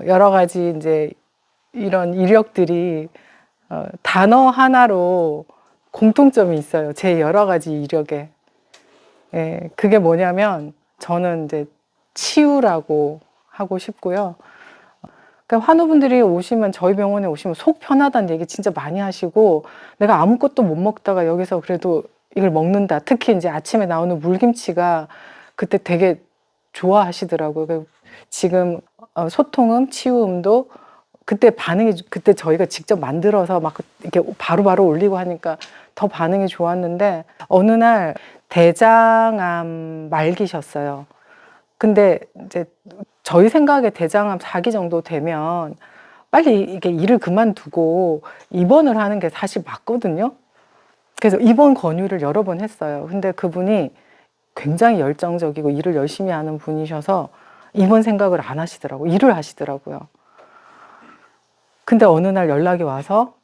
여러 가지 이제 이런 이력들이 단어 하나로 공통점이 있어요. 제 여러 가지 이력에. 예, 그게 뭐냐면 저는 이제 치유라고 하고 싶고요. 그러니까 환우분들이 오시면 저희 병원에 오시면 속 편하다는 얘기 진짜 많이 하시고 내가 아무것도 못 먹다가 여기서 그래도 이걸 먹는다. 특히 이제 아침에 나오는 물김치가 그때 되게 좋아하시더라고요. 지금 소통음, 치유음도 그때 반응이 그때 저희가 직접 만들어서 막 이렇게 바로바로 올리고 하니까 더 반응이 좋았는데 어느 날 대장암 말기셨어요. 근데 이제 저희 생각에 대장암 4기 정도 되면 빨리 이게 일을 그만두고 입원을 하는 게 사실 맞거든요. 그래서 입원 권유를 여러 번 했어요. 근데 그분이 굉장히 열정적이고 일을 열심히 하는 분이셔서 입원 생각을 안 하시더라고요. 일을 하시더라고요. 근데 어느 날 연락이 와서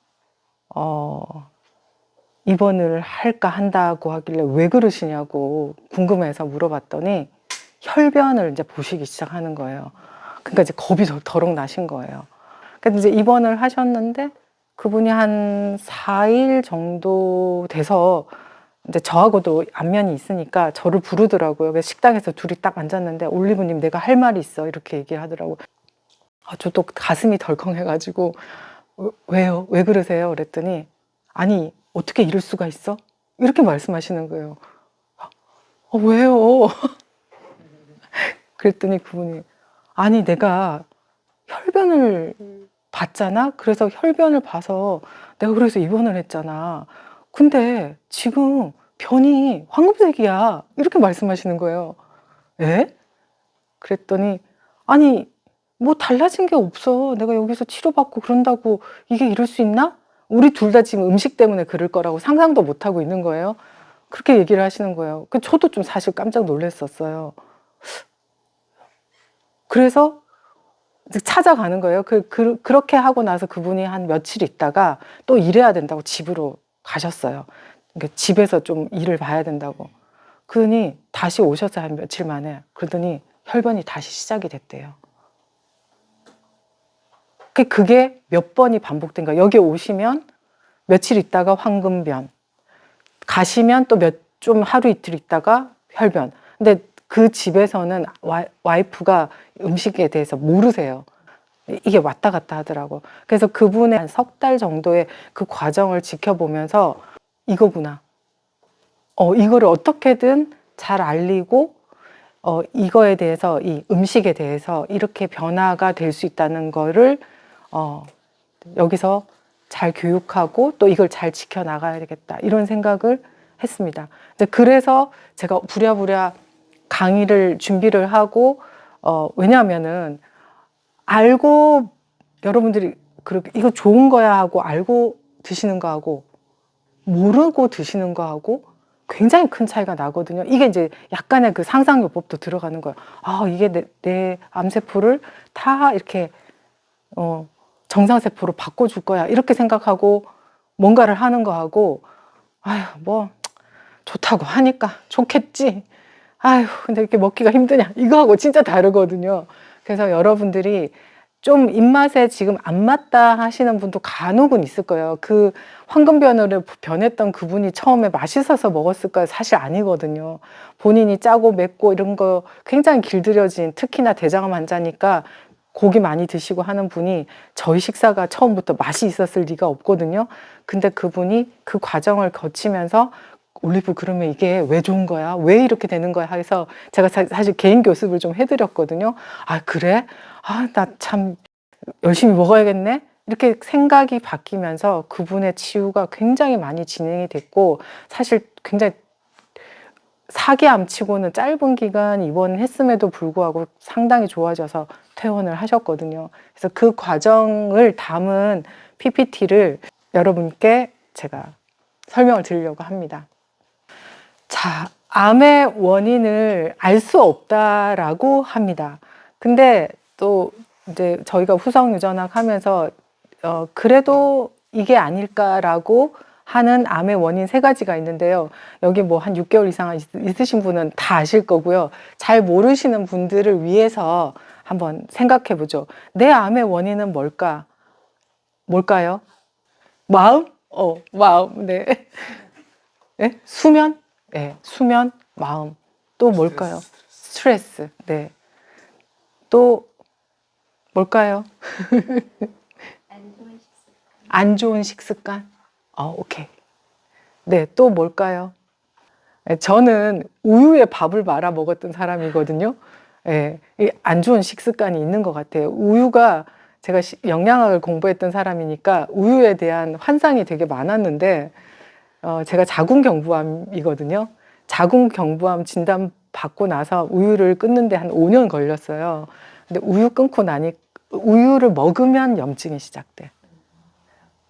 입원을 할까 한다고 하길래 왜 그러시냐고 궁금해서 물어봤더니 혈변을 이제 보시기 시작하는 거예요. 그러니까 이제 겁이 더럭 나신 거예요. 그래서 이제 입원을 하셨는데 그분이 한 4일 정도 돼서 이제 저하고도 안면이 있으니까 저를 부르더라고요. 그래서 식당에서 둘이 딱 앉았는데 올리브님 내가 할 말이 있어 이렇게 얘기를 하더라고요. 저도 가슴이 덜컹해가지고 왜요? 왜 그러세요? 그랬더니 아니 어떻게 이럴 수가 있어? 이렇게 말씀하시는 거예요. 왜요? 그랬더니 그분이 아니 내가 혈변을 봤잖아. 그래서 혈변을 봐서 내가 그래서 입원을 했잖아. 근데 지금 변이 황금색이야. 이렇게 말씀하시는 거예요. 에? 그랬더니 아니 뭐 달라진 게 없어. 내가 여기서 치료받고 그런다고 이게 이럴 수 있나? 우리 둘 다 지금 음식 때문에 그럴 거라고 상상도 못 하고 있는 거예요. 그렇게 얘기를 하시는 거예요. 저도 좀 사실 깜짝 놀랐었어요. 그래서 이제 찾아가는 거예요. 그렇게 하고 나서 그분이 한 며칠 있다가 또 일해야 된다고 집으로 가셨어요. 그러니까 집에서 좀 일을 봐야 된다고. 그러니 다시 오셨어요. 한 며칠 만에. 그러더니 혈변이 다시 시작이 됐대요. 그게 몇 번이 반복된 거예요. 여기 오시면 며칠 있다가 황금변, 가시면 또 좀 하루 이틀 있다가 혈변. 근데 그 집에서는 와이프가 음식에 대해서 모르세요. 이게 왔다 갔다 하더라고. 그래서 그분의 한 석 달 정도의 그 과정을 지켜보면서 이거구나. 이거를 어떻게든 잘 알리고 이거에 대해서 이 음식에 대해서 이렇게 변화가 될 수 있다는 거를 여기서 잘 교육하고 또 이걸 잘 지켜나가야 되겠다 이런 생각을 했습니다. 그래서 제가 부랴부랴 강의를 준비를 하고 왜냐하면은 알고 여러분들이 그렇게 이거 좋은 거야 하고 알고 드시는 거하고 모르고 드시는 거하고 굉장히 큰 차이가 나거든요. 이게 이제 약간의 그 상상요법도 들어가는 거예요. 이게 내 암세포를 다 이렇게 정상세포로 바꿔줄 거야 이렇게 생각하고 뭔가를 하는 거하고 뭐 좋다고 하니까 좋겠지. 근데 이렇게 먹기가 힘드냐 이거하고 진짜 다르거든요. 그래서 여러분들이 좀 입맛에 지금 안 맞다 하시는 분도 간혹은 있을 거예요. 그 황금변으로 변했던 그분이 처음에 맛있어서 먹었을까요? 사실 아니거든요. 본인이 짜고 맵고 이런 거 굉장히 길들여진 특히나 대장암 환자니까 고기 많이 드시고 하는 분이 저희 식사가 처음부터 맛이 있었을 리가 없거든요. 근데 그분이 그 과정을 거치면서 올리브 그러면 이게 왜 좋은 거야? 왜 이렇게 되는 거야? 해서 제가 사실 개인 교습을 좀 해드렸거든요. 그래? 나 참 열심히 먹어야겠네? 이렇게 생각이 바뀌면서 그분의 치유가 굉장히 많이 진행이 됐고 사실 굉장히 4기암 치고는 짧은 기간 입원했음에도 불구하고 상당히 좋아져서 퇴원을 하셨거든요. 그래서 그 과정을 담은 PPT를 여러분께 제가 설명을 드리려고 합니다. 자, 암의 원인을 알 수 없다라고 합니다. 근데 또 이제 저희가 후성 유전학 하면서 그래도 이게 아닐까라고 하는 암의 원인 3가지가 있는데요. 여기 뭐 한 6개월 이상 있으신 분은 다 아실 거고요. 잘 모르시는 분들을 위해서 한번 생각해 보죠. 내 암의 원인은 뭘까요? 마음? 마음. 네. 네? 수면? 네. 수면, 마음. 또 뭘까요? 스트레스. 네. 또 뭘까요? 안 좋은 식습관? 오케이. 네, 또 뭘까요? 네, 저는 우유에 밥을 말아 먹었던 사람이거든요. 네, 안 좋은 식습관이 있는 것 같아요. 우유가 제가 영양학을 공부했던 사람이니까 우유에 대한 환상이 되게 많았는데 제가 자궁경부암이거든요. 자궁경부암 진단 받고 나서 우유를 끊는데 한 5년 걸렸어요. 근데 우유 끊고 나니 우유를 먹으면 염증이 시작돼.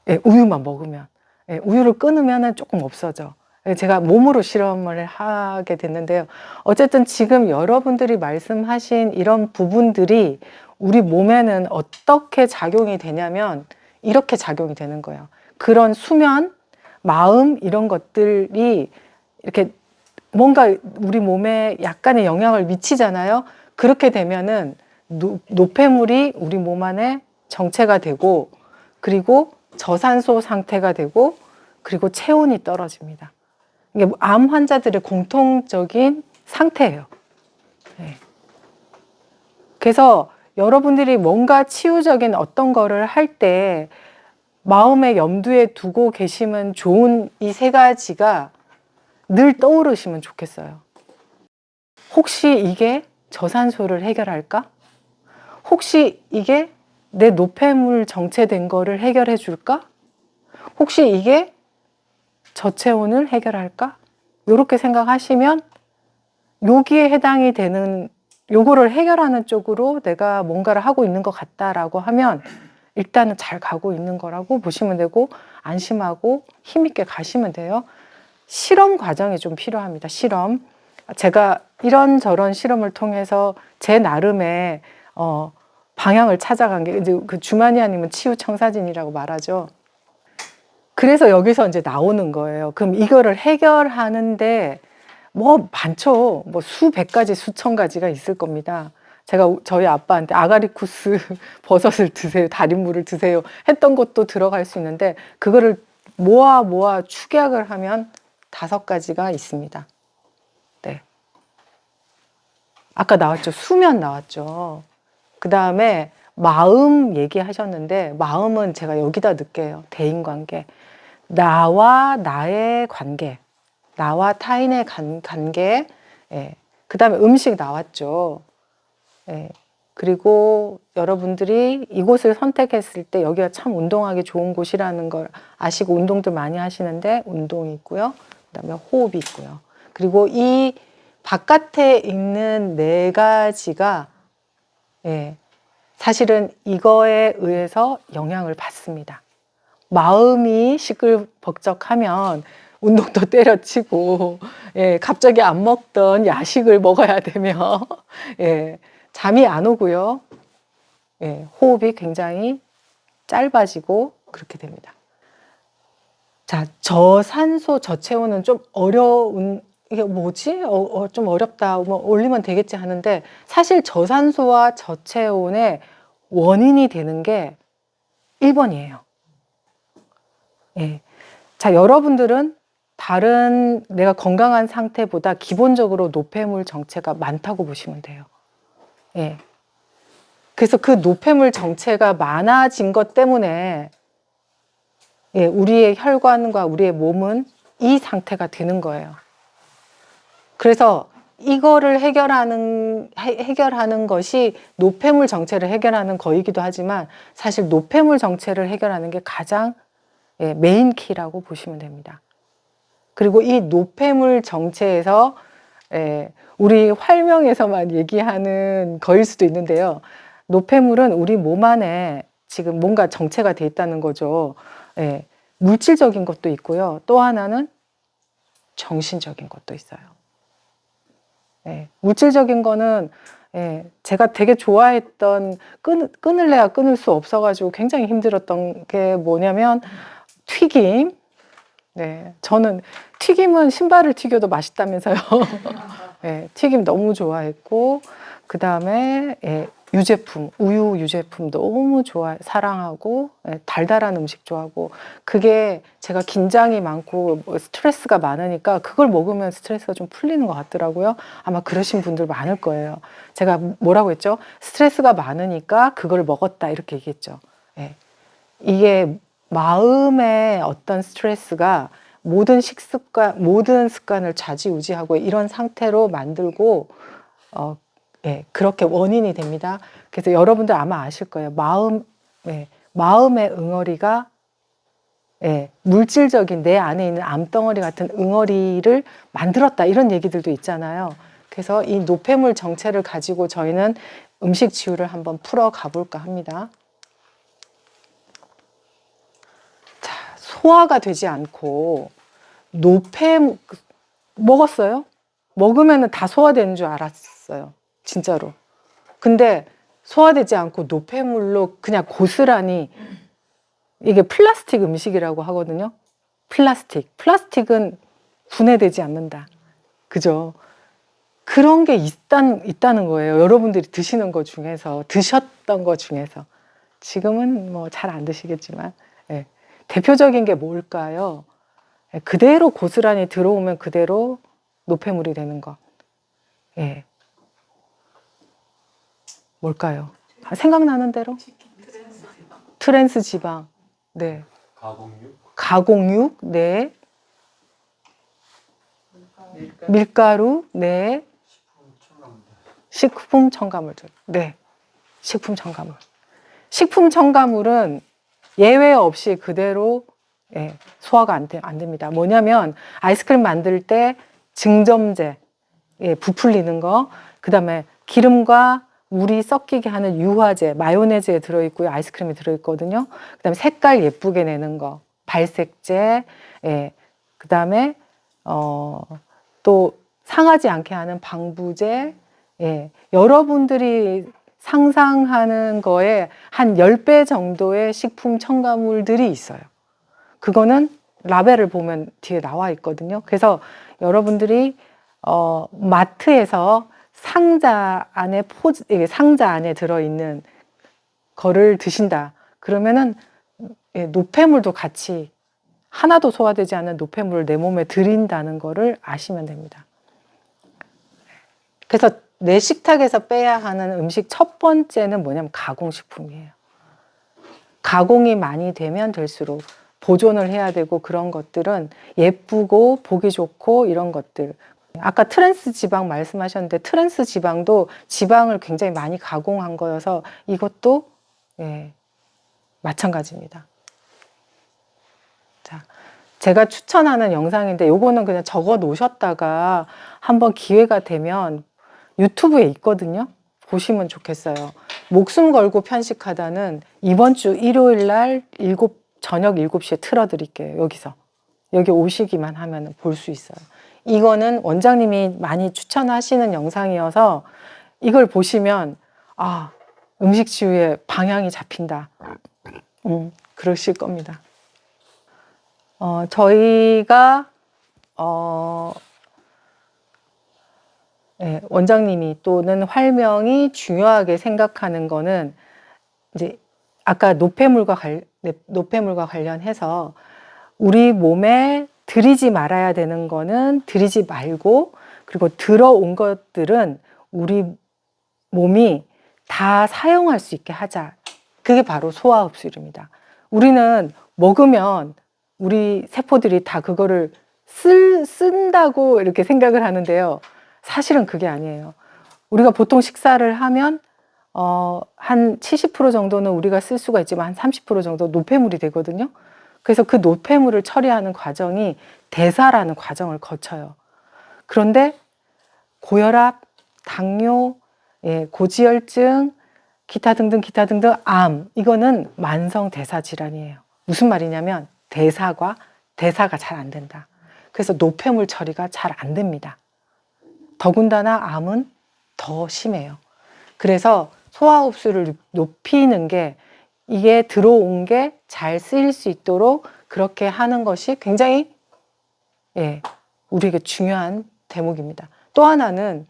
예, 우유만 먹으면. 예, 우유를 끊으면 조금 없어져. 예, 제가 몸으로 실험을 하게 됐는데요. 어쨌든 지금 여러분들이 말씀하신 이런 부분들이 우리 몸에는 어떻게 작용이 되냐면 이렇게 작용이 되는 거예요. 그런 수면, 마음 이런 것들이 이렇게 뭔가 우리 몸에 약간의 영향을 미치잖아요. 그렇게 되면은 노폐물이 우리 몸 안에 정체가 되고 그리고 저산소 상태가 되고 그리고 체온이 떨어집니다. 이게 암 환자들의 공통적인 상태예요. 네. 그래서 여러분들이 뭔가 치유적인 어떤 거를 할 때 마음의 염두에 두고 계시면 좋은 이 3가지가 늘 떠오르시면 좋겠어요. 혹시 이게 저산소를 해결할까? 혹시 이게 내 노폐물 정체된 거를 해결해 줄까? 혹시 이게 저체온을 해결할까? 이렇게 생각하시면 여기에 해당이 되는 요거를 해결하는 쪽으로 내가 뭔가를 하고 있는 것 같다라고 하면 일단은 잘 가고 있는 거라고 보시면 되고 안심하고 힘있게 가시면 돼요. 실험 과정이 좀 필요합니다. 실험. 제가 이런저런 실험을 통해서 제 나름의 방향을 찾아간 게 이제 그 주마니아님은 치유 청사진이라고 말하죠. 그래서 여기서 이제 나오는 거예요. 그럼 이거를 해결하는데 뭐 많죠. 뭐 수백 가지, 수천 가지가 있을 겁니다. 제가 저희 아빠한테 아가리쿠스 버섯을 드세요, 달인물을 드세요 했던 것도 들어갈 수 있는데 그거를 모아 축약을 하면 5가지가 있습니다. 네. 아까 나왔죠. 수면 나왔죠. 그 다음에 마음 얘기하셨는데 마음은 제가 여기다 넣을게요. 대인관계. 나와 나의 관계. 나와 타인의 관계. 예. 그 다음에 음식 나왔죠. 예. 그리고 여러분들이 이곳을 선택했을 때 여기가 참 운동하기 좋은 곳이라는 걸 아시고 운동도 많이 하시는데 운동이 있고요. 그 다음에 호흡이 있고요. 그리고 이 바깥에 있는 4가지가 예, 사실은 이거에 의해서 영향을 받습니다. 마음이 시끌벅적하면 운동도 때려치고 예, 갑자기 안 먹던 야식을 먹어야 되며 예, 잠이 안 오고요. 예, 호흡이 굉장히 짧아지고 그렇게 됩니다. 자, 저산소, 저체온은 좀 어려운, 이게 뭐지? 좀 어렵다. 뭐 올리면 되겠지 하는데 사실 저산소와 저체온의 원인이 되는 게 1번이에요. 예. 자, 여러분들은 다른 내가 건강한 상태보다 기본적으로 노폐물 정체가 많다고 보시면 돼요. 예. 그래서 그 노폐물 정체가 많아진 것 때문에 예, 우리의 혈관과 우리의 몸은 이 상태가 되는 거예요. 그래서 이거를 해결하는 것이 노폐물 정체를 해결하는 거이기도 하지만 사실 노폐물 정체를 해결하는 게 가장 예, 메인 키라고 보시면 됩니다. 그리고 이 노폐물 정체에서 예, 우리 활명에서만 얘기하는 거일 수도 있는데요. 노폐물은 우리 몸 안에 지금 뭔가 정체가 돼 있다는 거죠. 예, 물질적인 것도 있고요. 또 하나는 정신적인 것도 있어요. 예, 물질적인 거는 예, 제가 되게 좋아했던 끊을래야 끊을 수 없어가지고 굉장히 힘들었던 게 뭐냐면 튀김. 네, 저는 튀김은 신발을 튀겨도 맛있다면서요. 네, 튀김 너무 좋아했고 그 다음에 예, 유제품, 우유 유제품 너무 사랑하고 예, 달달한 음식 좋아하고 그게 제가 긴장이 많고 뭐 스트레스가 많으니까 그걸 먹으면 스트레스가 좀 풀리는 것 같더라고요. 아마 그러신 분들 많을 거예요. 제가 뭐라고 했죠? 스트레스가 많으니까 그걸 먹었다 이렇게 얘기했죠. 예. 이게 마음의 어떤 스트레스가 모든 식습관, 모든 습관을 좌지우지하고 이런 상태로 만들고 예, 그렇게 원인이 됩니다. 그래서 여러분들 아마 아실 거예요. 예, 마음의 응어리가 예, 물질적인 내 안에 있는 암덩어리 같은 응어리를 만들었다 이런 얘기들도 있잖아요. 그래서 이 노폐물 정체를 가지고 저희는 음식 치유를 한번 풀어 가볼까 합니다. 자, 소화가 되지 않고 먹었어요? 먹으면 다 소화되는 줄 알았어요. 진짜로. 근데 소화되지 않고 노폐물로 그냥 고스란히 이게 플라스틱 음식이라고 하거든요. 플라스틱은 분해되지 않는다. 그죠? 그런 게 있다는 거예요. 여러분들이 드시는 것 중에서, 드셨던 것 중에서. 지금은 뭐 잘 안 드시겠지만. 예. 대표적인 게 뭘까요? 예. 그대로 고스란히 들어오면 그대로 노폐물이 되는 거. 예. 뭘까요? 생각나는 대로? 트랜스 지방. 네. 가공육. 네. 밀가루. 네. 식품 첨가물들. 네. 식품 첨가물. 식품 첨가물은 예외 없이 그대로 예, 소화가 안 됩니다. 뭐냐면 아이스크림 만들 때 증점제, 예, 부풀리는 거, 그 다음에 기름과 물이 섞이게 하는 유화제, 마요네즈에 들어있고요. 아이스크림에 들어있거든요. 그 다음에 색깔 예쁘게 내는 거, 발색제, 예, 그 다음에 또 상하지 않게 하는 방부제, 예, 여러분들이 상상하는 거에 한 10배 정도의 식품 첨가물들이 있어요. 그거는 라벨을 보면 뒤에 나와 있거든요. 그래서 여러분들이 마트에서 상자 안에 들어있는 거를 드신다. 그러면은 예, 노폐물도 같이 하나도 소화되지 않는 노폐물을 내 몸에 들인다는 거를 아시면 됩니다. 그래서 내 식탁에서 빼야 하는 음식 첫 번째는 뭐냐면 가공식품이에요. 가공이 많이 되면 될수록 보존을 해야 되고 그런 것들은 예쁘고 보기 좋고 이런 것들. 아까 트랜스 지방 말씀하셨는데 트랜스 지방도 지방을 굉장히 많이 가공한 거여서 이것도 예, 마찬가지입니다. 자, 제가 추천하는 영상인데 요거는 그냥 적어 놓으셨다가 한번 기회가 되면 유튜브에 있거든요. 보시면 좋겠어요. 목숨 걸고 편식하다는 이번 주 일요일 날 저녁 7시에 틀어드릴게요. 여기 오시기만 하면 볼 수 있어요. 이거는 원장님이 많이 추천하시는 영상이어서 이걸 보시면 아, 음식 치유의 방향이 잡힌다. 그러실 겁니다. 저희가 네, 원장님이 또는 활명이 중요하게 생각하는 거는 이제 아까 노폐물과 관련해서 우리 몸에 들이지 말아야 되는 거는 들이지 말고 그리고 들어온 것들은 우리 몸이 다 사용할 수 있게 하자. 그게 바로 소화흡수입니다. 우리는 먹으면 우리 세포들이 다 그거를 쓴다고 이렇게 생각을 하는데요. 사실은 그게 아니에요. 우리가 보통 식사를 하면 한 70% 정도는 우리가 쓸 수가 있지만 한 30% 정도 노폐물이 되거든요. 그래서 그 노폐물을 처리하는 과정이 대사라는 과정을 거쳐요. 그런데 고혈압, 당뇨, 예, 고지혈증, 기타 등등 암, 이거는 만성 대사 질환이에요. 무슨 말이냐면 대사가 잘 안 된다. 그래서 노폐물 처리가 잘 안 됩니다. 더군다나 암은 더 심해요. 그래서 소화 흡수를 높이는 게 이게 들어온 게 잘 쓰일 수 있도록 그렇게 하는 것이 굉장히 우리에게 중요한 대목입니다. 또 하나는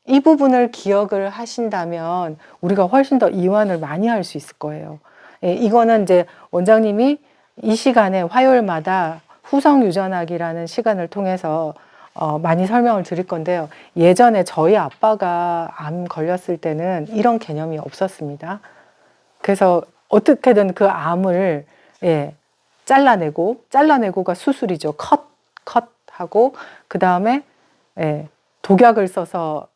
이 부분을 기억을 하신다면 우리가 훨씬 더 이완을 많이 할 수 있을 거예요. 이거는 이제 원장님이 이 시간에 화요일마다 후성 유전학이라는 시간을 통해서 많이 설명을 드릴 건데요. 예전에 저희 아빠가 암 걸렸을 때는 이런 개념이 없었습니다. 그래서 어떻게든 그 암을 잘라내고가 수술이죠. 컷하고 그 다음에 독약을 써서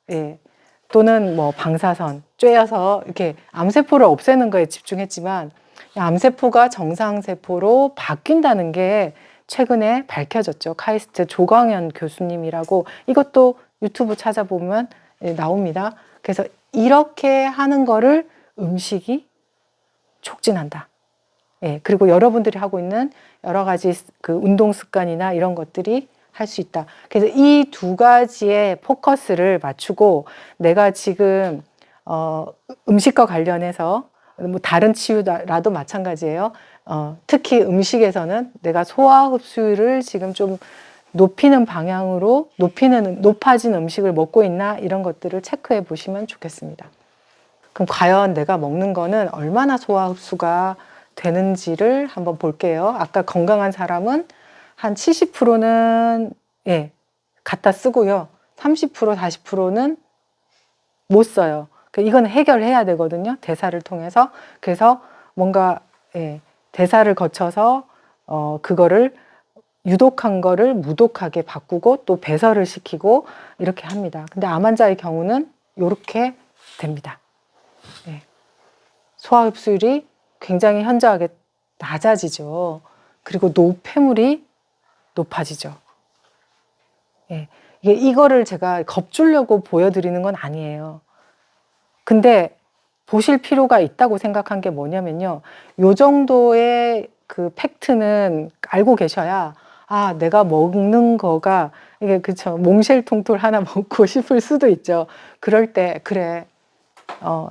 또는 뭐 방사선 쬐어서 이렇게 암세포를 없애는 거에 집중했지만 암세포가 정상세포로 바뀐다는 게 최근에 밝혀졌죠. 카이스트 조광현 교수님이라고 이것도 유튜브 찾아보면 나옵니다. 그래서 이렇게 하는 거를 음식이 촉진한다. 그리고 여러분들이 하고 있는 여러 가지 그 운동 습관이나 이런 것들이 할 수 있다. 그래서 이 두 가지의 포커스를 맞추고 내가 지금 음식과 관련해서 뭐 다른 치유라도 마찬가지예요. 특히 음식에서는 내가 소화 흡수율을 지금 좀 높이는 방향으로 높아진 음식을 먹고 있나 이런 것들을 체크해 보시면 좋겠습니다. 그럼 과연 내가 먹는 거는 얼마나 소화 흡수가 되는지를 한번 볼게요. 아까 건강한 사람은 한 70%는 갖다 쓰고요. 30%, 40%는 못 써요. 이건 해결해야 되거든요. 대사를 통해서. 그래서 뭔가 대사를 거쳐서 그거를 유독한 거를 무독하게 바꾸고 또 배설을 시키고 이렇게 합니다. 근데 암 환자의 경우는 이렇게 됩니다. 소화 흡수율이 굉장히 현저하게 낮아지죠. 그리고 노폐물이 높아지죠. 이거를 제가 겁주려고 보여드리는 건 아니에요. 근데 보실 필요가 있다고 생각한 게 뭐냐면요. 요 정도의 그 팩트는 알고 계셔야 내가 먹는 거가 이게 그쵸. 몽쉘통톨 하나 먹고 싶을 수도 있죠. 그럴 때 그래.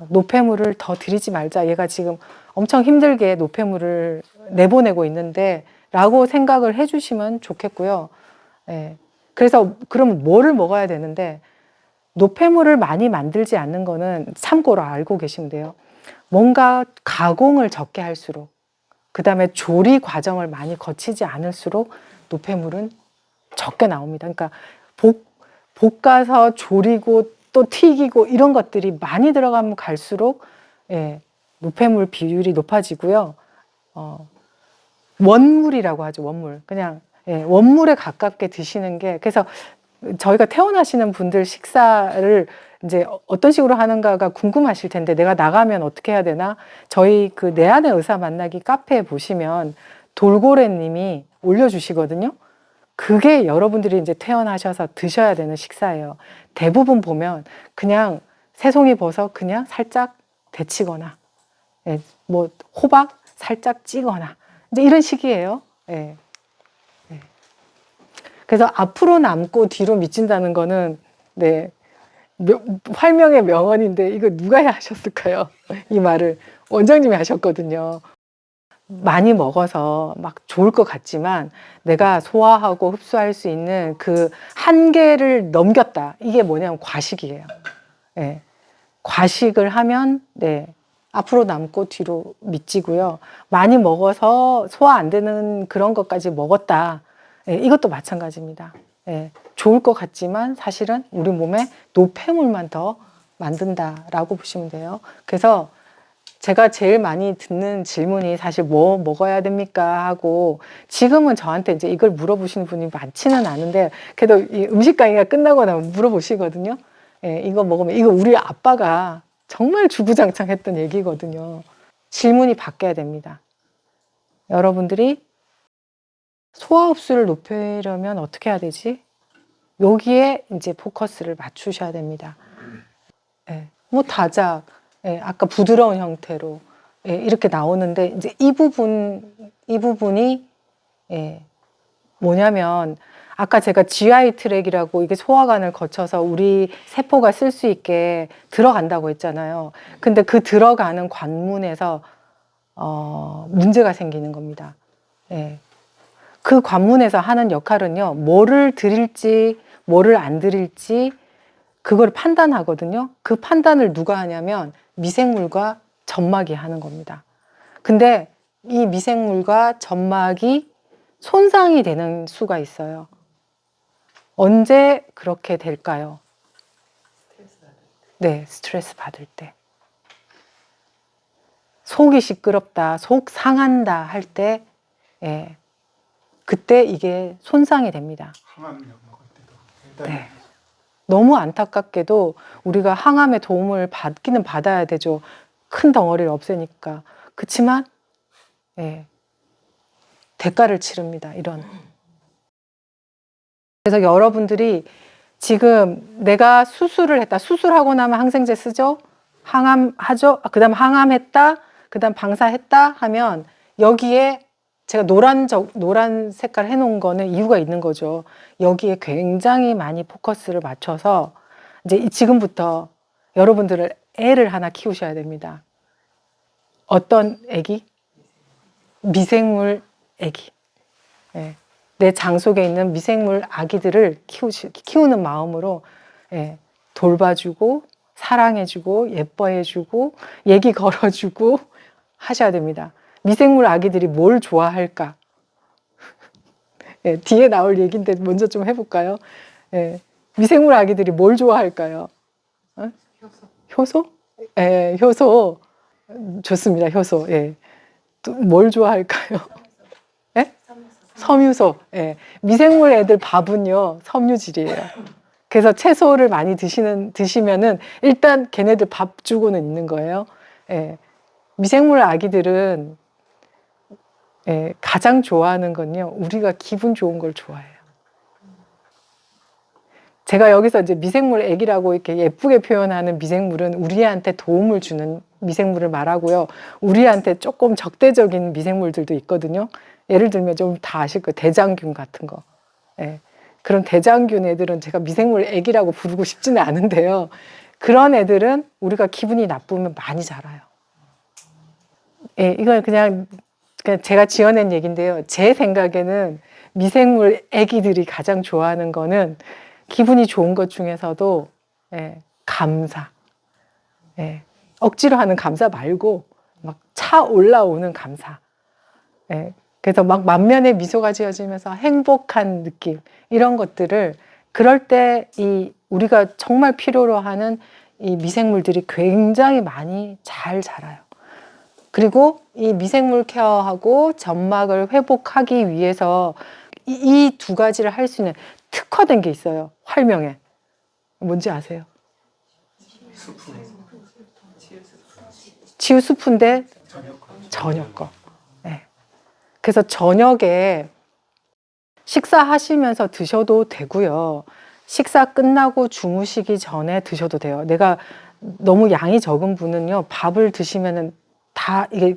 노폐물을 더 들이지 말자. 얘가 지금 엄청 힘들게 노폐물을 내보내고 있는데 라고 생각을 해주시면 좋겠고요. 그래서 그럼 뭐를 먹어야 되는데 노폐물을 많이 만들지 않는 거는 참고로 알고 계시면 돼요. 뭔가 가공을 적게 할수록 그 다음에 조리 과정을 많이 거치지 않을수록 노폐물은 적게 나옵니다. 그러니까 볶아서 조리고 또 튀기고 이런 것들이 많이 들어가면 갈수록 노폐물 비율이 높아지고요. 원물이라고 하죠. 원물. 그냥 원물에 가깝게 드시는 게 그래서 저희가 퇴원하시는 분들 식사를 이제 어떤 식으로 하는가가 궁금하실 텐데 내가 나가면 어떻게 해야 되나? 저희 그 내 안의 의사 만나기 카페에 보시면 돌고래님이 올려주시거든요. 그게 여러분들이 이제 퇴원하셔서 드셔야 되는 식사예요. 대부분 보면 그냥 새송이 버섯 그냥 살짝 데치거나, 뭐 호박 살짝 찌거나 이제 이런 식이에요. 그래서 앞으로 남고 뒤로 미친다는 거는 활명의 명언인데 이거 누가 하셨을까요? 이 말을 원장님이 하셨거든요. 많이 먹어서 막 좋을 것 같지만 내가 소화하고 흡수할 수 있는 그 한계를 넘겼다. 이게 뭐냐면 과식이에요. 과식을 하면 앞으로 남고 뒤로 미치고요. 많이 먹어서 소화 안 되는 그런 것까지 먹었다. 이것도 마찬가지입니다. 좋을 것 같지만 사실은 우리 몸에 노폐물만 더 만든다라고 보시면 돼요. 그래서 제가 제일 많이 듣는 질문이 사실 뭐 먹어야 됩니까 하고 지금은 저한테 이제 이걸 물어보시는 분이 많지는 않은데 그래도 이 음식 강의가 끝나고 나면 물어보시거든요. 이거 먹으면 이거 우리 아빠가 정말 주구장창 했던 얘기거든요. 질문이 바뀌어야 됩니다. 여러분들이 소화 흡수를 높이려면 어떻게 해야 되지? 여기에 이제 포커스를 맞추셔야 됩니다. 뭐 다작, 아까 부드러운 형태로 이렇게 나오는데 이제 이 부분이 예. 뭐냐면 아까 제가 GI 트랙이라고 이게 소화관을 거쳐서 우리 세포가 쓸 수 있게 들어간다고 했잖아요. 근데 그 들어가는 관문에서 문제가 생기는 겁니다. 예. 그 관문에서 하는 역할은요, 뭐를 드릴지, 뭐를 안 드릴지, 그걸 판단하거든요. 그 판단을 누가 하냐면 미생물과 점막이 하는 겁니다. 근데 이 미생물과 점막이 손상이 되는 수가 있어요. 언제 그렇게 될까요? 네, 스트레스 받을 때. 속이 시끄럽다, 속 상한다 할 때, 예, 그때 이게 손상이 됩니다. 항암약 먹을 때도. 네. 너무 안타깝게도 우리가 항암의 도움을 받기는 받아야 되죠. 큰 덩어리를 없애니까. 그렇지만 예, 대가를 치릅니다. 이런. 그래서 여러분들이 지금 내가 수술을 했다. 수술하고 나면 항생제 쓰죠? 항암하죠? 그 다음 항암했다. 그 다음 방사했다 하면 여기에 제가 노란 색깔 해놓은 거는 이유가 있는 거죠. 여기에 굉장히 많이 포커스를 맞춰서 이제 지금부터 여러분들을 애를 하나 키우셔야 됩니다. 어떤 애기? 미생물 애기. 예. 내 장 속에 있는 미생물 아기들을 키우는 마음으로 예, 돌봐주고 사랑해주고 예뻐해주고 얘기 걸어주고 하셔야 됩니다. 미생물 아기들이 뭘 좋아할까? 예, 뒤에 나올 얘기인데 먼저 좀 해볼까요? 예, 미생물 아기들이 뭘 좋아할까요? 어? 효소? 예, 효소. 좋습니다. 효소. 예. 또 뭘 좋아할까요? 예? 섬유소. 예. 미생물 애들 밥은요, 섬유질이에요. 그래서 채소를 많이 드시면은 일단 걔네들 밥 주고는 있는 거예요. 예. 미생물 아기들은 예, 가장 좋아하는 건요, 우리가 기분 좋은 걸 좋아해요. 제가 여기서 이제 미생물 애기라고 이렇게 예쁘게 표현하는 미생물은 우리한테 도움을 주는 미생물을 말하고요. 우리한테 조금 적대적인 미생물들도 있거든요. 예를 들면 좀 다 아실 거예요. 대장균 같은 거. 예. 그런 대장균 애들은 제가 미생물 애기라고 부르고 싶지는 않은데요. 그런 애들은 우리가 기분이 나쁘면 많이 자라요. 예, 이건 그냥 제가 지어낸 얘기인데요. 제 생각에는 미생물 애기들이 가장 좋아하는 거는 기분이 좋은 것 중에서도 예, 감사. 예, 억지로 하는 감사 말고 막 차 올라오는 감사. 예, 그래서 막 만면에 미소가 지어지면서 행복한 느낌 이런 것들을 그럴 때 이 우리가 정말 필요로 하는 이 미생물들이 굉장히 많이 잘 자라요. 그리고 이 미생물 케어하고 점막을 회복하기 위해서 이 두 가지를 할 수 있는 특화된 게 있어요. 활명에. 뭔지 아세요? 치유 스프인데 저녁 거. 네. 그래서 저녁에 식사하시면서 드셔도 되고요. 식사 끝나고 주무시기 전에 드셔도 돼요. 내가 너무 양이 적은 분은요, 밥을 드시면은 다 이게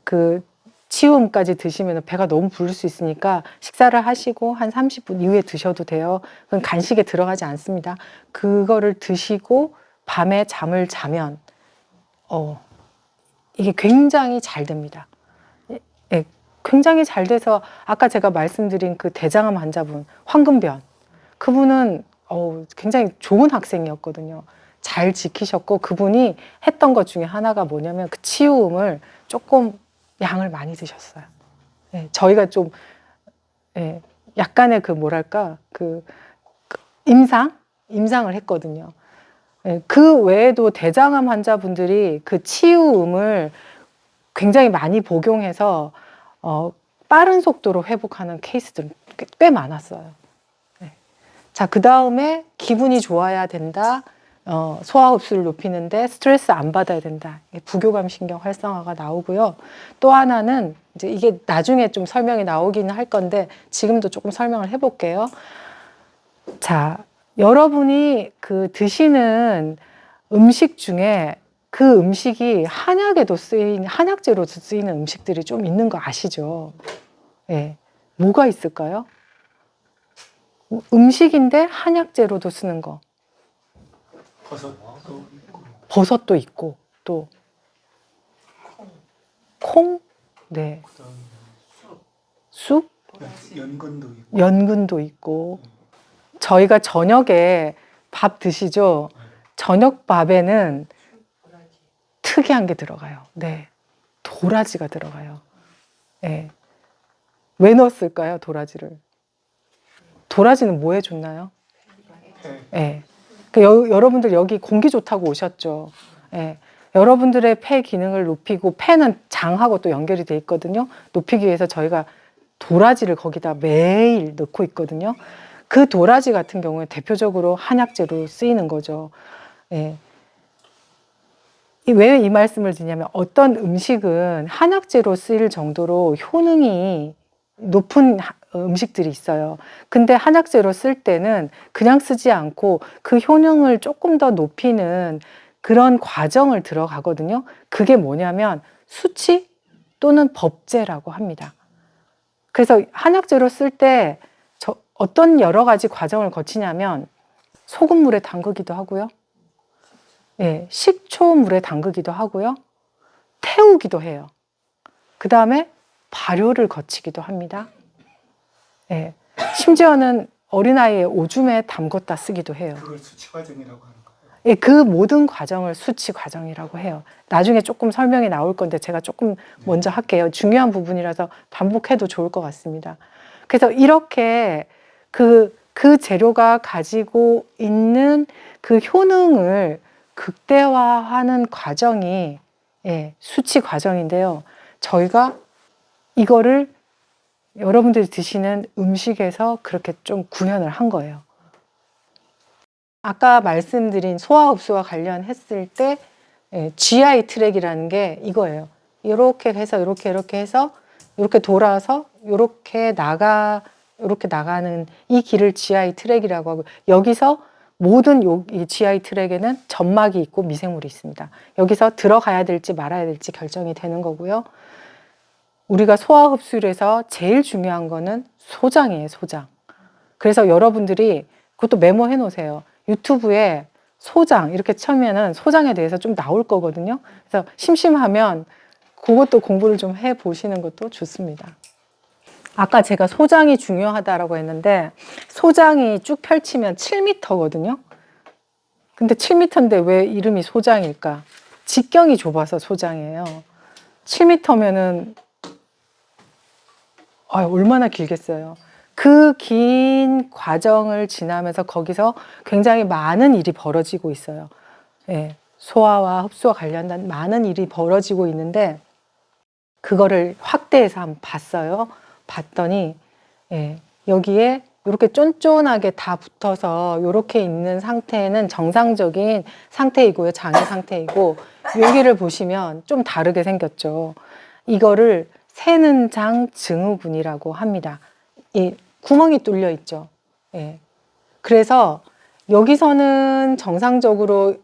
그 치움까지 드시면 배가 너무 부를 수 있으니까 식사를 하시고 한 30분 이후에 드셔도 돼요. 그건 간식에 들어가지 않습니다. 그거를 드시고 밤에 잠을 자면 이게 굉장히 잘 됩니다. 예, 굉장히 잘 돼서 아까 제가 말씀드린 그 대장암 환자분, 황금변, 그분은 굉장히 좋은 학생이었거든요. 잘 지키셨고 그분이 했던 것 중에 하나가 뭐냐면 그 치유음을 조금 양을 많이 드셨어요. 예, 저희가 좀 예, 약간의 그 뭐랄까 그 임상을 했거든요. 예, 그 외에도 대장암 환자분들이 그 치유음을 굉장히 많이 복용해서 빠른 속도로 회복하는 케이스들은 꽤 많았어요. 네. 자, 그 다음에 기분이 좋아야 된다. 소화 흡수를 높이는데 스트레스 안 받아야 된다. 부교감 신경 활성화가 나오고요. 또 하나는 이제 이게 나중에 좀 설명이 나오기는 할 건데 지금도 조금 설명을 해볼게요. 자, 여러분이 그 드시는 음식 중에 그 음식이 한약재로 쓰이는 음식들이 좀 있는 거 아시죠? 예. 뭐가 있을까요? 음식인데 한약재로도 쓰는 거. 버섯도 있고 버섯도 있고, 또 콩? 네. 그다음 쑥? 연근도 있고 연근도 있고. 저희가 저녁에 밥 드시죠? 저녁 밥에는 특이한 게 들어가요. 네. 도라지가 들어가요. 네. 왜 넣었을까요, 도라지를? 도라지는 뭐에 좋나요? 회, 네. 여러분들 여기 공기 좋다고 오셨죠? 네. 여러분들의 폐 기능을 높이고, 폐는 장하고 또 연결이 돼 있거든요. 높이기 위해서 저희가 도라지를 거기다 매일 넣고 있거든요. 그 도라지 같은 경우에 대표적으로 한약재로 쓰이는 거죠. 예. 왜 이 말씀을 드리냐면 어떤 음식은 한약재로 쓰일 정도로 효능이 높은 음식들이 있어요. 근데 한약재로 쓸 때는 그냥 쓰지 않고 그 효능을 조금 더 높이는 그런 과정을 들어가거든요. 그게 뭐냐면 수치 또는 법제라고 합니다. 그래서 한약재로 쓸 때 어떤 여러 가지 과정을 거치냐면 소금물에 담그기도 하고요. 예, 식초물에 담그기도 하고요. 태우기도 해요. 그 다음에 발효를 거치기도 합니다. 예, 심지어는 어린아이의 오줌에 담궜다 쓰기도 해요. 그걸 수치 과정이라고 하는 거예요. 예, 그 모든 과정을 수치 과정이라고 해요. 나중에 조금 설명이 나올 건데 제가 조금 먼저 할게요. 중요한 부분이라서 반복해도 좋을 것 같습니다. 그래서 이렇게 그 재료가 가지고 있는 그 효능을 극대화하는 과정이 수치 과정인데요. 저희가 이거를 여러분들이 드시는 음식에서 그렇게 좀 구현을 한 거예요. 아까 말씀드린 소화흡수와 관련했을 때 GI 트랙이라는 게 이거예요. 이렇게 해서 이렇게 해서 이렇게 돌아서 이렇게 나가는 이 길을 GI 트랙이라고 하고, 여기서 모든 이 GI 트랙에는 점막이 있고 미생물이 있습니다. 여기서 들어가야 될지 말아야 될지 결정이 되는 거고요. 우리가 소화 흡수에서 제일 중요한 거는 소장이에요, 소장. 그래서 여러분들이 그것도 메모해 놓으세요. 유튜브에 소장 이렇게 치면은 소장에 대해서 좀 나올 거거든요. 그래서 심심하면 그것도 공부를 좀 해 보시는 것도 좋습니다. 아까 제가 소장이 중요하다라고 했는데 소장이 쭉 펼치면 7m거든요. 근데 7m인데 왜 이름이 소장일까? 직경이 좁아서 소장이에요. 7m면은 얼마나 길겠어요. 그 긴 과정을 지나면서 거기서 굉장히 많은 일이 벌어지고 있어요. 예, 소화와 흡수와 관련된 많은 일이 벌어지고 있는데 그거를 확대해서 한번 봤어요. 봤더니 여기에 이렇게 쫀쫀하게 다 붙어서 이렇게 있는 상태는 정상적인 상태이고요. 장의 상태이고 여기를 보시면 좀 다르게 생겼죠. 이거를 새는장 증후군이라고 합니다. 이 구멍이 뚫려 있죠. 예. 그래서 여기서는 정상적으로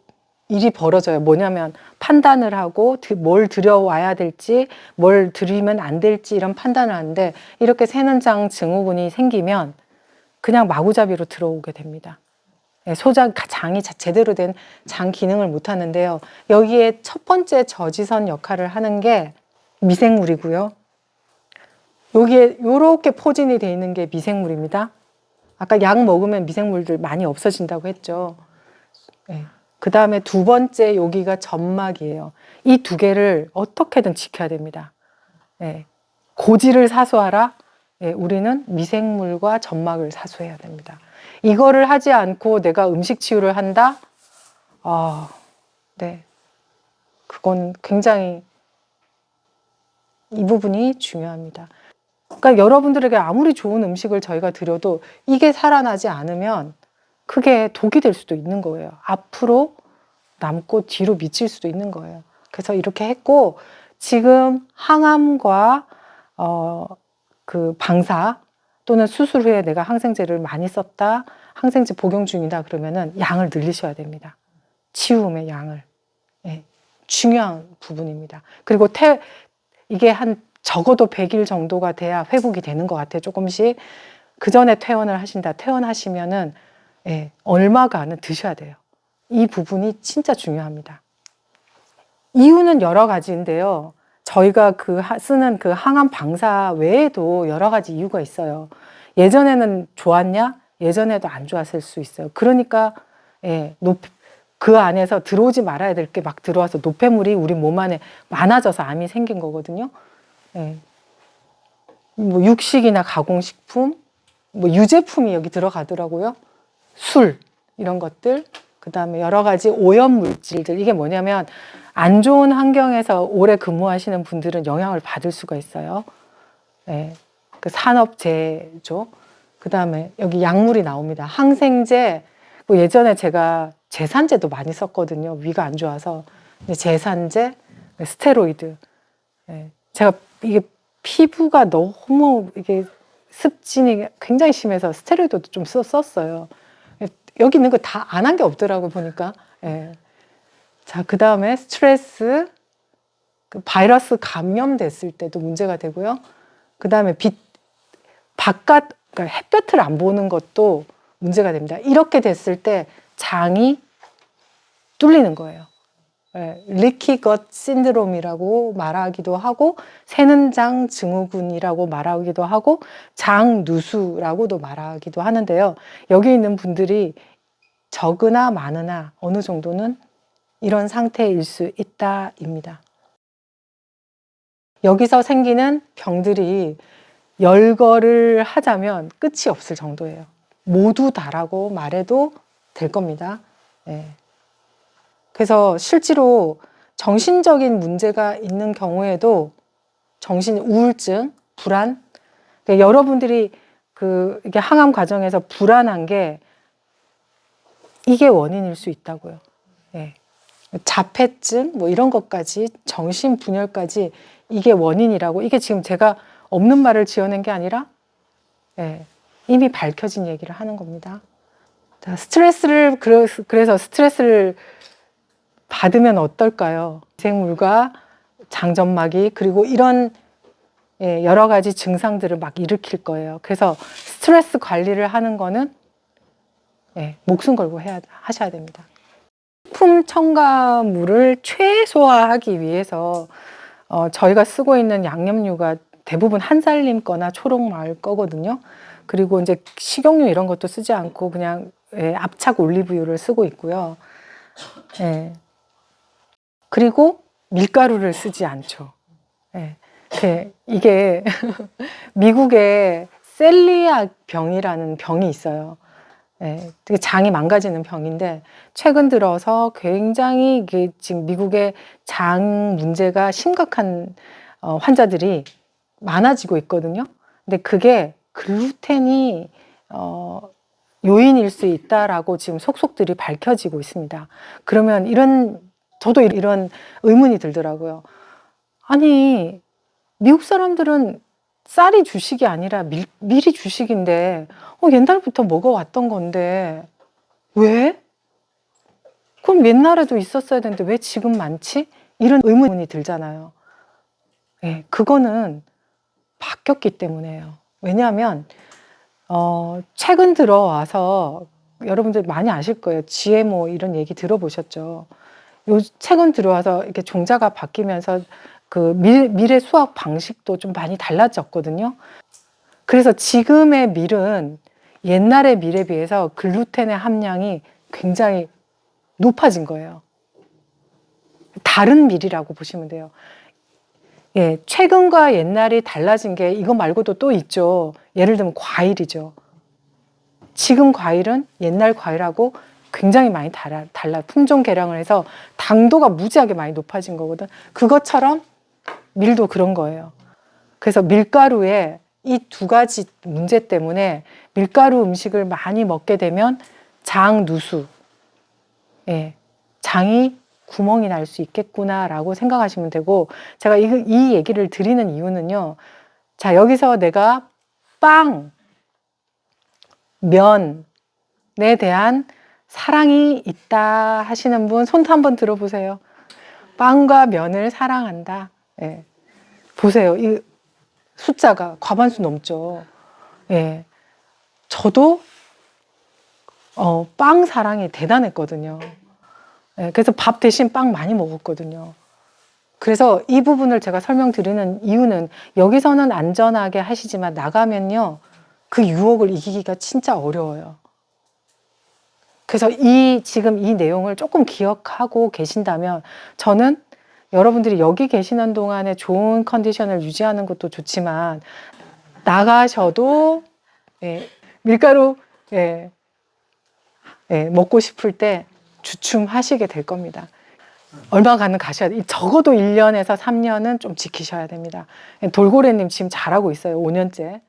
일이 벌어져요. 뭐냐면 판단을 하고 뭘 들여와야 될지 뭘 들이면 안 될지 이런 판단을 하는데, 이렇게 새는장 증후군이 생기면 그냥 마구잡이로 들어오게 됩니다. 장이 제대로 된 장 기능을 못 하는데요. 여기에 첫 번째 저지선 역할을 하는 게 미생물이고요. 여기에 이렇게 포진이 되어 있는 게 미생물입니다. 아까 약 먹으면 미생물들 많이 없어진다고 했죠. 그 다음에 두 번째 여기가 점막이에요. 이 두 개를 어떻게든 지켜야 됩니다. 고지를 사수하라. 우리는 미생물과 점막을 사수해야 됩니다. 이거를 하지 않고 내가 음식 치유를 한다? 그건 굉장히 이 부분이 중요합니다. 그러니까 여러분들에게 아무리 좋은 음식을 저희가 드려도 이게 살아나지 않으면 그게 독이 될 수도 있는 거예요. 앞으로 남고 뒤로 미칠 수도 있는 거예요. 그래서 이렇게 했고, 지금 항암과 그 방사 또는 수술 후에 내가 항생제를 많이 썼다, 항생제 복용 중이다 그러면은 양을 늘리셔야 됩니다. 치유음의 양을. 중요한 부분입니다. 그리고 이게 한 적어도 100일 정도가 돼야 회복이 되는 것 같아요. 조금씩. 그 전에 퇴원을 하신다. 퇴원하시면은 예, 얼마간은 드셔야 돼요. 이 부분이 진짜 중요합니다. 이유는 여러 가지인데요. 저희가 쓰는 그 항암 방사 외에도 여러 가지 이유가 있어요. 예전에는 좋았냐? 예전에도 안 좋았을 수 있어요. 그러니까 예, 그 안에서 들어오지 말아야 될 게 막 들어와서 노폐물이 우리 몸 안에 많아져서 암이 생긴 거거든요. 예. 뭐 육식이나 가공식품, 뭐 유제품이 여기 들어가더라고요. 술 이런 것들, 그 다음에 여러 가지 오염 물질들. 이게 뭐냐면 안 좋은 환경에서 오래 근무하시는 분들은 영향을 받을 수가 있어요. 예. 그 산업재해죠. 그 다음에 여기 약물이 나옵니다. 항생제. 뭐 예전에 제가 제산제도 많이 썼거든요. 위가 안 좋아서. 제산제, 스테로이드. 예. 제가 이게 피부가 너무 이게 습진이 굉장히 심해서 스테로이드도 좀 썼어요. 여기 있는 거 다 안 한 게 없더라고 보니까. 예. 자, 그 다음에 스트레스, 그 바이러스 감염됐을 때도 문제가 되고요. 그 다음에 그러니까 햇볕을 안 보는 것도 문제가 됩니다. 이렇게 됐을 때 장이 뚫리는 거예요. 리키 것 신드롬이라고 말하기도 하고 새는 장 증후군이라고 말하기도 하고 장누수라고도 말하기도 하는데요. 여기 있는 분들이 적으나 많으나 어느 정도는 이런 상태일 수 있다입니다. 여기서 생기는 병들이 열거를 하자면 끝이 없을 정도예요. 모두 다라고 말해도 될 겁니다. 예. 그래서 실제로 정신적인 문제가 있는 경우에도 정신 우울증, 불안, 그러니까 여러분들이 이게 항암 과정에서 불안한 게 이게 원인일 수 있다고요. 예. 자폐증 뭐 이런 것까지 정신분열까지 이게 원인이라고. 이게 지금 제가 없는 말을 지어낸 게 아니라 예, 이미 밝혀진 얘기를 하는 겁니다. 자, 그래서 스트레스를 받으면 어떨까요? 미생물과 장점막이 그리고 이런 예, 여러 가지 증상들을 막 일으킬 거예요. 그래서 스트레스 관리를 하는 거는 예, 목숨 걸고 하셔야 됩니다. 식품 첨가물을 최소화하기 위해서 저희가 쓰고 있는 양념류가 대부분 한살림 거나 초록마을 거거든요. 그리고 이제 식용유 이런 것도 쓰지 않고 그냥 예, 압착 올리브유를 쓰고 있고요. 예. 그리고 밀가루를 쓰지 않죠. 예. 이게 미국에 셀리악 병이라는 병이 있어요. 예, 되게 장이 망가지는 병인데 최근 들어서 굉장히 이게 지금 미국의 장 문제가 심각한 환자들이 많아지고 있거든요. 근데 그게 글루텐이 요인일 수 있다라고 지금 속속들이 밝혀지고 있습니다. 그러면 저도 이런 의문이 들더라고요. 아니, 미국 사람들은 쌀이 주식이 아니라 밀이 주식인데 옛날부터 먹어왔던 건데 왜? 그럼 옛날에도 있었어야 되는데 왜 지금 많지? 이런 의문이 들잖아요. 네, 그거는 바뀌었기 때문에요. 왜냐하면 최근 들어와서 여러분들 많이 아실 거예요. GMO 이런 얘기 들어보셨죠? 최근 들어와서 이렇게 종자가 바뀌면서 그 밀의 수확 방식도 좀 많이 달라졌거든요. 그래서 지금의 밀은 옛날의 밀에 비해서 글루텐의 함량이 굉장히 높아진 거예요. 다른 밀이라고 보시면 돼요. 예, 최근과 옛날이 달라진 게 이거 말고도 또 있죠. 예를 들면 과일이죠. 지금 과일은 옛날 과일하고 굉장히 많이 달라. 품종 개량을 해서 당도가 무지하게 많이 높아진 거거든. 그것처럼 밀도 그런 거예요. 그래서 밀가루에 이 두 가지 문제 때문에 밀가루 음식을 많이 먹게 되면 장누수, 예, 장이 구멍이 날 수 있겠구나라고 생각하시면 되고, 제가 이 얘기를 드리는 이유는요. 자, 여기서 내가 빵, 면에 대한 사랑이 있다 하시는 분 손 한번 들어보세요. 빵과 면을 사랑한다. 예. 보세요. 숫자가 과반수 넘죠. 예. 저도 빵 사랑이 대단했거든요. 예, 그래서 밥 대신 빵 많이 먹었거든요. 그래서 이 부분을 제가 설명드리는 이유는 여기서는 안전하게 하시지만 나가면요, 그 유혹을 이기기가 진짜 어려워요. 그래서 지금 이 내용을 조금 기억하고 계신다면 저는 여러분들이 여기 계시는 동안에 좋은 컨디션을 유지하는 것도 좋지만 나가셔도 예, 밀가루 예, 먹고 싶을 때 주춤하시게 될 겁니다. 얼마간은 가셔야 돼요. 적어도 1년에서 3년은 좀 지키셔야 됩니다. 돌고래님 지금 잘하고 있어요. 5년째.